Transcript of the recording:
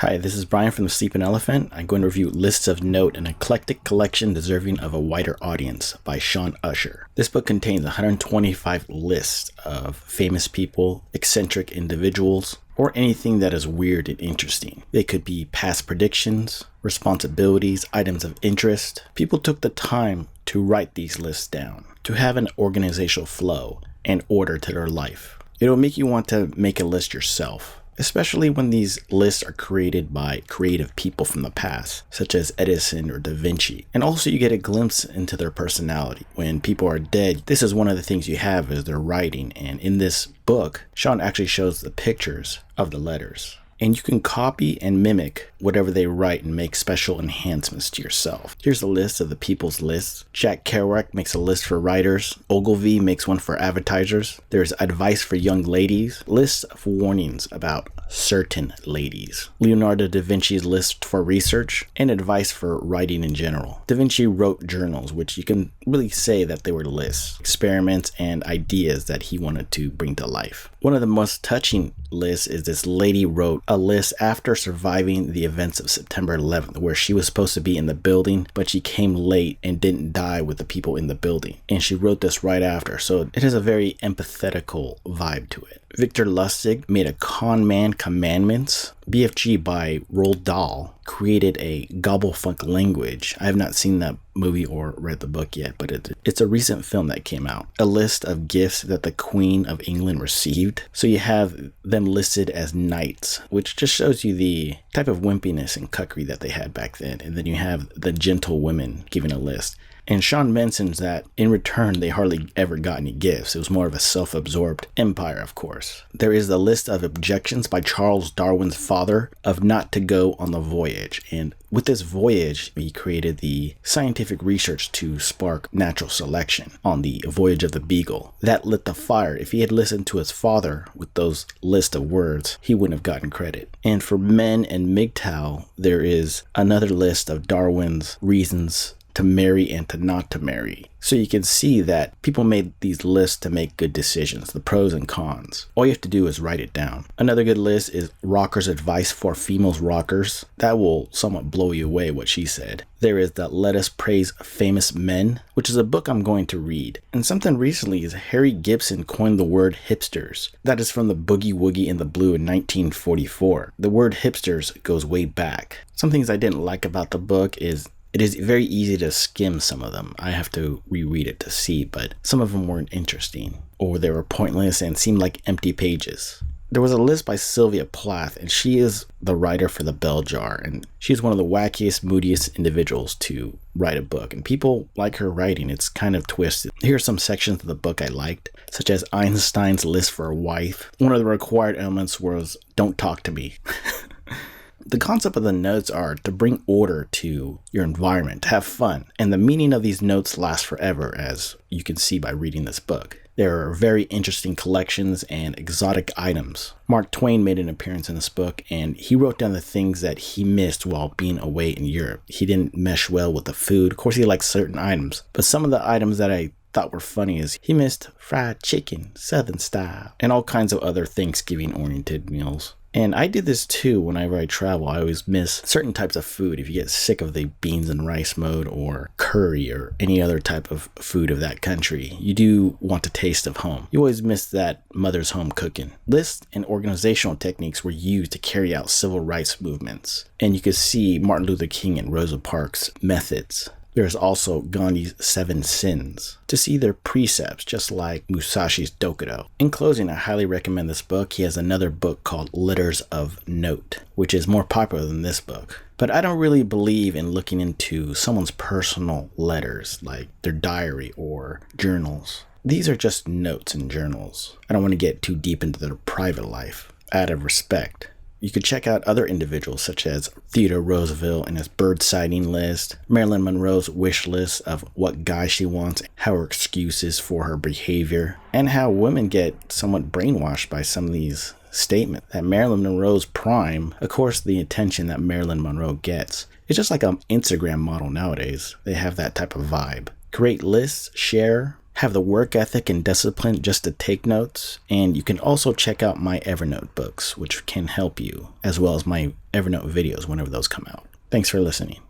Hi, this is Brian from The Sleeping Elephant. I'm going to review Lists of Note, an eclectic collection deserving of a wider audience by Shaun Usher. This book contains 125 lists of famous people, eccentric individuals, or anything that is weird and interesting. They could be past predictions, responsibilities, items of interest. People took the time to write these lists down, to have an organizational flow and order to their life. It'll make you want to make a list yourself, especially when these lists are created by creative people from the past, such as Edison or Da Vinci. And also you get a glimpse into their personality. When people are dead, this is one of the things you have is their writing. And in this book, Shaun actually shows the pictures of the letters. And you can copy and mimic whatever they write and make special enhancements to yourself. Here's a list of the people's lists. Jack Kerouac makes a list for writers. Ogilvy makes one for advertisers. There's advice for young ladies. Lists of warnings about certain ladies. Leonardo da Vinci's list for research and advice for writing in general. Da Vinci wrote journals, which you can really say that they were lists, experiments, and ideas that he wanted to bring to life. One of the most touching lists is this lady wrote a list after surviving the events of September 11th, where she was supposed to be in the building, but she came late and didn't die with the people in the building. And she wrote this right after, so it has a very empathetical vibe to it. Victor Lustig made a Con Man Commandments. BFG by Roald Dahl created a gobblefunk language. I have not seen that movie or read the book yet, but it's a recent film that came out. A list of gifts that the Queen of England received. So you have them listed as knights, which just shows you the type of wimpiness and cuckery that they had back then. And then you have the gentle women given a list. And Shaun mentions that in return, they hardly ever got any gifts. It was more of a self-absorbed empire, of course. There is a list of objections by Charles Darwin's father of not to go on the voyage. And with this voyage, he created the scientific research to spark natural selection on the voyage of the Beagle. That lit the fire. If he had listened to his father with those list of words, he wouldn't have gotten credit. And for men and MGTOW, there is another list of Darwin's reasons to marry and to not to marry. So you can see that people made these lists to make good decisions, the pros and cons. All you have to do is write it down. Another good list is Rocker's Advice for Females Rockers. That will somewhat blow you away what she said. There is the Let Us Praise Famous Men, which is a book I'm going to read. And something recently is Harry Gibson coined the word hipsters. That is from the Boogie Woogie and the Blue in 1944. The word hipsters goes way back. Some things I didn't like about the book is it is very easy to skim some of them. I have to reread it to see, but some of them weren't interesting, or they were pointless and seemed like empty pages. There was a list by Sylvia Plath, and she is the writer for The Bell Jar, and she's one of the wackiest, moodiest individuals to write a book, and people like her writing. It's kind of twisted. Here are some sections of the book I liked, such as Einstein's list for a wife. One of the required elements was, don't talk to me. The concept of the notes are to bring order to your environment, to have fun. And the meaning of these notes lasts forever, as you can see by reading this book. There are very interesting collections and exotic items. Mark Twain made an appearance in this book, and he wrote down the things that he missed while being away in Europe. He didn't mesh well with the food. Of course, he liked certain items, but some of the items that I thought were funny is he missed fried chicken, Southern style, and all kinds of other Thanksgiving-oriented meals. And I did this too whenever I travel. I always miss certain types of food. If you get sick of the beans and rice mode or curry or any other type of food of that country, you do want the taste of home. You always miss that mother's home cooking. Lists and organizational techniques were used to carry out civil rights movements. And you could see Martin Luther King and Rosa Parks' methods. There's also Gandhi's 7 Sins, to see their precepts, just like Musashi's Dokudo. In closing, I highly recommend this book. He has another book called Letters of Note, which is more popular than this book. But I don't really believe in looking into someone's personal letters, like their diary or journals. These are just notes and journals. I don't want to get too deep into their private life, out of respect. You could check out other individuals such as Theodore Roosevelt and his bird sighting list, Marilyn Monroe's wish list of what guy she wants, how her excuses for her behavior, and how women get somewhat brainwashed by some of these statements. That Marilyn Monroe's prime, of course, the attention that Marilyn Monroe gets. It's just like an Instagram model nowadays. They have that type of vibe. Create lists, share, have the work ethic and discipline just to take notes, and you can also check out my Evernote books, which can help you, as well as my Evernote videos whenever those come out. Thanks for listening.